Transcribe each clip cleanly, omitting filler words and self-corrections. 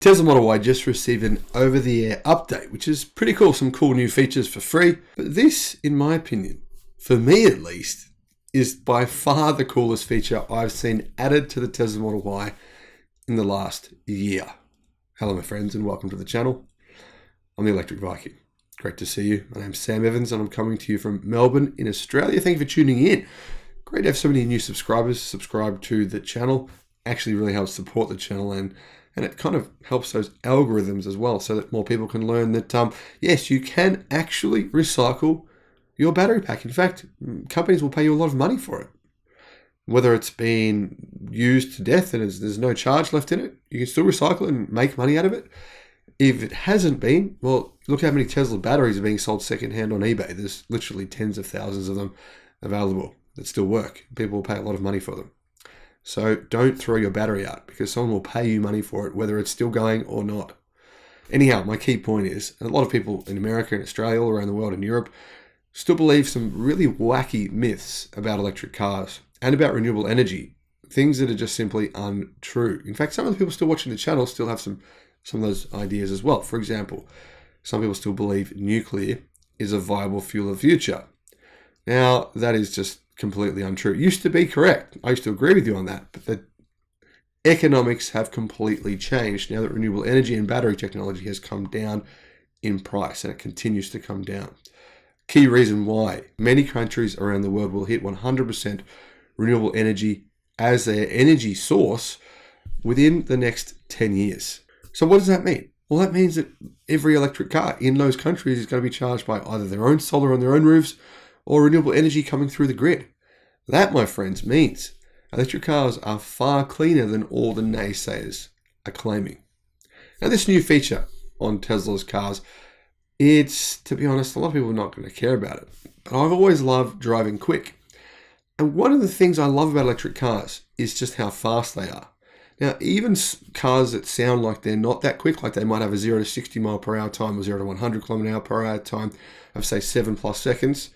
Tesla Model Y just received an over-the-air update, which is pretty cool. Some cool new features for free. But this, in my opinion, for me at least, is by far the coolest feature I've seen added to the Tesla Model Y in the last year. Hello, my friends, and welcome to the channel. I'm the Electric Viking. Great to see you. My name's Sam Evans, and I'm coming to you from Melbourne in Australia. Thank you for tuning in. Great to have so many new subscribers subscribe to the channel. Actually really helps support the channel, and it kind of helps those algorithms as well, so that more people can learn that, yes, you can actually recycle your battery pack. In fact, companies will pay you a lot of money for it. Whether it's been used to death and there's no charge left in it, you can still recycle it and make money out of it. If it hasn't been, well, look how many Tesla batteries are being sold secondhand on eBay. There's literally tens of thousands of them available that still work. People will pay a lot of money for them. So don't throw your battery out, because someone will pay you money for it, whether it's still going or not. Anyhow, my key point is, a lot of people in America and Australia, all around the world and Europe, still believe some really wacky myths about electric cars and about renewable energy, things that are just simply untrue. In fact, some of the people still watching the channel still have some of those ideas as well. For example, some people still believe nuclear is a viable fuel of the future. Now, that is just completely untrue. It used to be correct. I used to agree with you on that, but the economics have completely changed now that renewable energy and battery technology has come down in price, and it continues to come down. Key reason why many countries around the world will hit 100% renewable energy as their energy source within the next 10 years. So what does that mean? Well, that means that every electric car in those countries is going to be charged by either their own solar on their own roofs or renewable energy coming through the grid. That, my friends, means electric cars are far cleaner than all the naysayers are claiming. Now, this new feature on Tesla's cars, it's, to be honest, a lot of people are not going to care about it. But I've always loved driving quick. And one of the things I love about electric cars is just how fast they are. Now, even cars that sound like they're not that quick, like they might have a 0 to 60 mile per hour time or 0 to 100 kilometer per hour time of, say, 7+ seconds,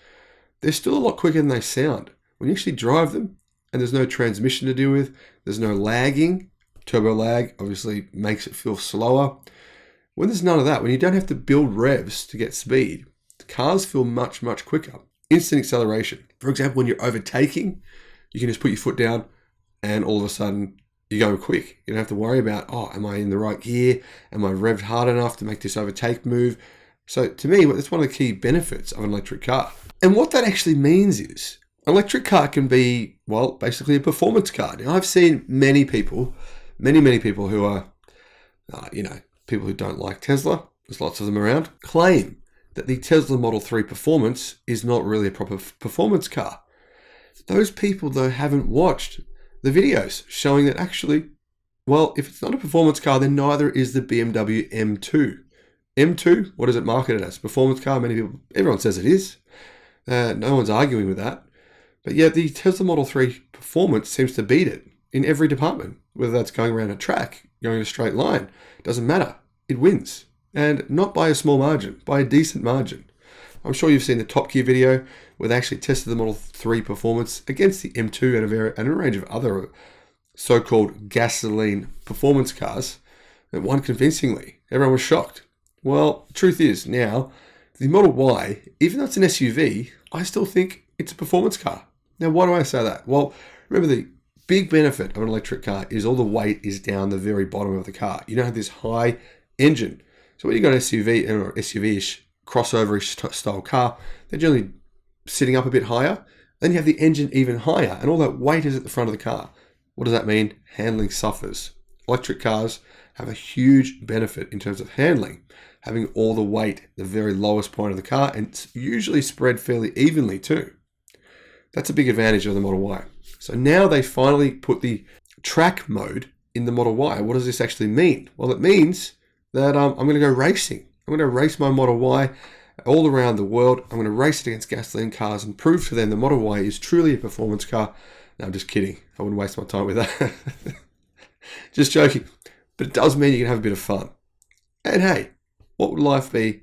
they're still a lot quicker than they sound. When you actually drive them, and there's no transmission to deal with, there's no lagging. Turbo lag obviously makes it feel slower. When there's none of that, when you don't have to build revs to get speed, the cars feel much, much quicker. Instant acceleration. For example, when you're overtaking, you can just put your foot down and all of a sudden you go quick. You don't have to worry about, am I in the right gear? Am I revved hard enough to make this overtake move? So to me, that's one of the key benefits of an electric car. And what that actually means is, an electric car can be, well, basically a performance car. Now, I've seen many people who are, people who don't like Tesla, there's lots of them around, claim that the Tesla Model 3 Performance is not really a proper performance car. Those people, though, haven't watched the videos showing that actually, well, if it's not a performance car, then neither is the BMW M2. M2, what is it marketed as? Performance car? Everyone says it is. No one's arguing with that. But yet the Tesla Model 3 Performance seems to beat it in every department, whether that's going around a track, going in a straight line, doesn't matter. It wins. And not by a small margin, by a decent margin. I'm sure you've seen the Top Gear video where they actually tested the Model 3 Performance against the M2 and a range of other so-called gasoline performance cars. It won convincingly. Everyone was shocked. Well, the truth is now, the Model Y, even though it's an SUV, I still think it's a performance car. Now, why do I say that? Well, remember, the big benefit of an electric car is all the weight is down the very bottom of the car. You don't have this high engine. So when you've got an SUV or SUV-ish, crossover-ish style car, they're generally sitting up a bit higher. Then you have the engine even higher, and all that weight is at the front of the car. What does that mean? Handling suffers. Electric cars have a huge benefit in terms of handling, having all the weight at the very lowest point of the car, and it's usually spread fairly evenly too. That's a big advantage of the Model Y. So now they finally put the track mode in the Model Y. What does this actually mean? Well, it means that I'm going to go racing. I'm going to race my Model Y all around the world. I'm going to race it against gasoline cars and prove to them the Model Y is truly a performance car. No, I'm just kidding. I wouldn't waste my time with that. Just joking. But it does mean you can have a bit of fun. And hey, what would life be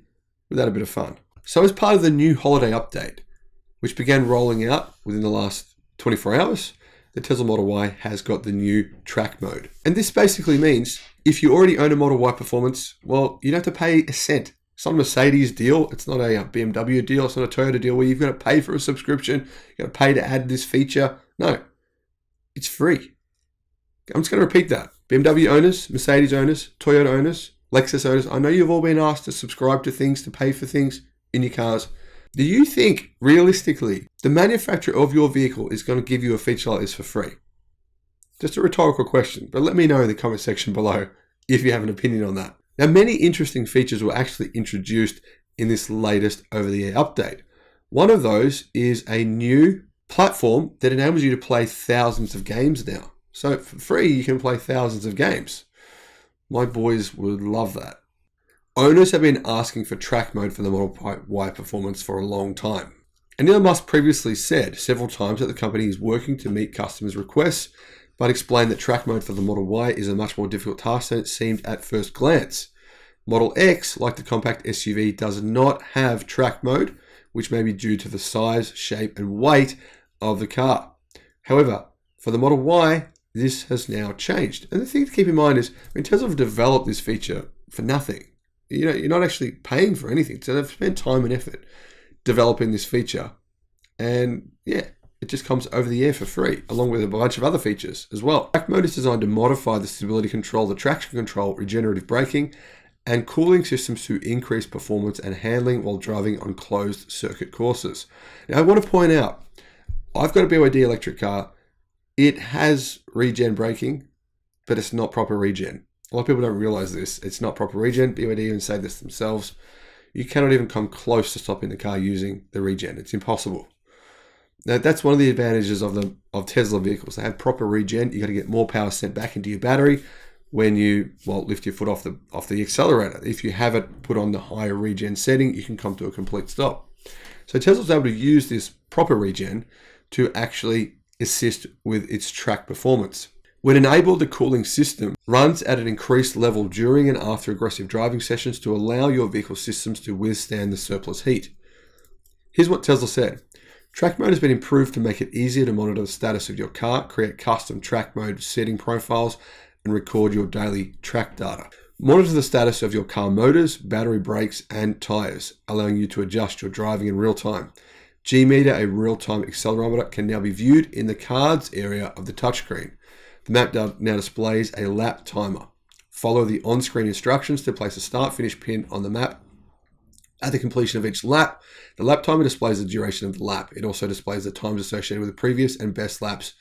without a bit of fun? So as part of the new holiday update, which began rolling out within the last 24 hours, the Tesla Model Y has got the new track mode. And this basically means if you already own a Model Y Performance, well, you don't have to pay a cent. It's not a Mercedes deal. It's not a BMW deal. It's not a Toyota deal where you've got to pay for a subscription. You've got to pay to add this feature. No, it's free. I'm just going to repeat that. BMW owners, Mercedes owners, Toyota owners, Lexus owners, I know you've all been asked to subscribe to things, to pay for things in your cars. Do you think, realistically, the manufacturer of your vehicle is going to give you a feature like this for free? Just a rhetorical question, but let me know in the comment section below if you have an opinion on that. Now, many interesting features were actually introduced in this latest over-the-air update. One of those is a new platform that enables you to play thousands of games now. So for free, you can play thousands of games. My boys would love that. Owners have been asking for track mode for the Model Y Performance for a long time. And Elon Musk previously said several times that the company is working to meet customers' requests, but explained that track mode for the Model Y is a much more difficult task than it seemed at first glance. Model X, like the compact SUV, does not have track mode, which may be due to the size, shape, and weight of the car. However, for the Model Y, this has now changed. And the thing to keep in mind is, Tesla have developed this feature for nothing. You're not actually paying for anything. So they've spent time and effort developing this feature. And yeah, it just comes over the air for free, along with a bunch of other features as well. Track mode is designed to modify the stability control, the traction control, regenerative braking, and cooling systems to increase performance and handling while driving on closed circuit courses. Now, I want to point out, I've got a BYD electric car. It has regen braking, but it's not proper regen. A lot of people don't realize this. It's not proper regen. BYD even say this themselves. You cannot even come close to stopping the car using the regen. It's impossible. Now, that's one of the advantages of Tesla vehicles. They have proper regen. You got to get more power sent back into your battery when you lift your foot off the accelerator. If you have it put on the higher regen setting, you can come to a complete stop. So Tesla's able to use this proper regen to actually assist with its track performance. When enabled, the cooling system runs at an increased level during and after aggressive driving sessions to allow your vehicle systems to withstand the surplus heat. Here's what Tesla said. Track mode has been improved to make it easier to monitor the status of your car, create custom track mode setting profiles, and record your daily track data. Monitor the status of your car motors, battery, brakes, and tires, allowing you to adjust your driving in real time. G-meter, a real-time accelerometer, can now be viewed in the cards area of the touchscreen. The map now displays a lap timer. Follow the on-screen instructions to place a start-finish pin on the map. At the completion of each lap, the lap timer displays the duration of the lap. It also displays the times associated with the previous and best laps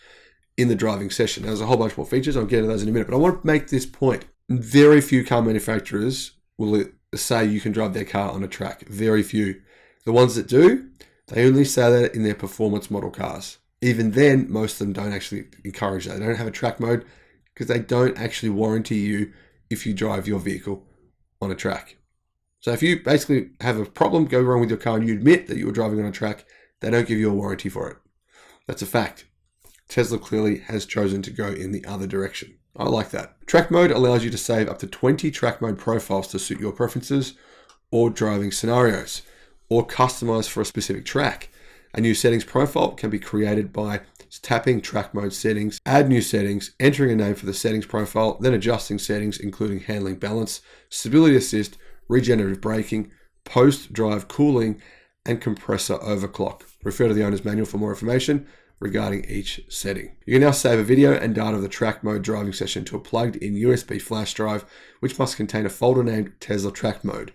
in the driving session. Now, there's a whole bunch more features. I'll get to those in a minute, but I want to make this point. Very few car manufacturers will say you can drive their car on a track. Very few. The ones that do, they only say that in their performance model cars. Even then, most of them don't actually encourage that. They don't have a track mode because they don't actually warranty you if you drive your vehicle on a track. So if you basically have a problem go wrong with your car and you admit that you were driving on a track, they don't give you a warranty for it. That's a fact. Tesla clearly has chosen to go in the other direction. I like that. Track mode allows you to save up to 20 track mode profiles to suit your preferences or driving scenarios, or customize for a specific track. A new settings profile can be created by tapping track mode settings, add new settings, entering a name for the settings profile, then adjusting settings including handling balance, stability assist, regenerative braking, post-drive cooling, and compressor overclock. Refer to the owner's manual for more information regarding each setting. You can now save a video and data of the track mode driving session to a plugged-in USB flash drive, which must contain a folder named Tesla Track Mode,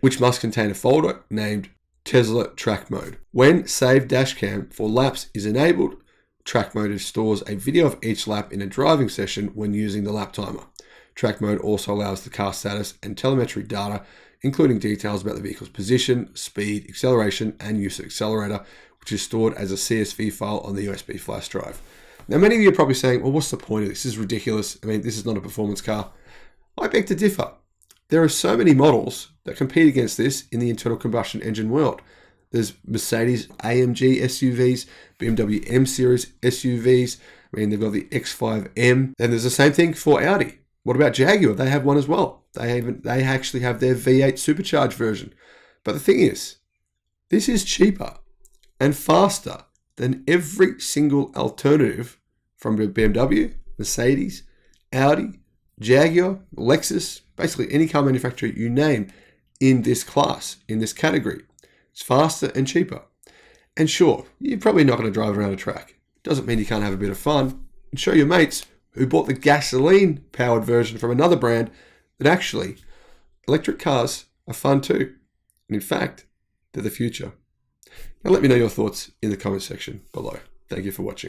Tesla Track Mode. When Save Dashcam for laps is enabled, Track Mode stores a video of each lap in a driving session when using the lap timer. Track Mode also allows the car status and telemetry data, including details about the vehicle's position, speed, acceleration, and use of accelerator, which is stored as a CSV file on the USB flash drive. Now, many of you are probably saying, well, what's the point of this? This is ridiculous. I mean, this is not a performance car. I beg to differ. There are so many models that compete against this in the internal combustion engine world. There's Mercedes AMG SUVs, BMW M Series SUVs. I mean, they've got the X5M. And there's the same thing for Audi. What about Jaguar? They have one as well. They actually have their V8 supercharged version. But the thing is, this is cheaper and faster than every single alternative from BMW, Mercedes, Audi, Jaguar, Lexus, basically any car manufacturer you name in this class, in this category. It's faster and cheaper. And sure, you're probably not going to drive around a track. Doesn't mean you can't have a bit of fun and show your mates who bought the gasoline-powered version from another brand that actually electric cars are fun too. And in fact, they're the future. Now let me know your thoughts in the comment section below. Thank you for watching.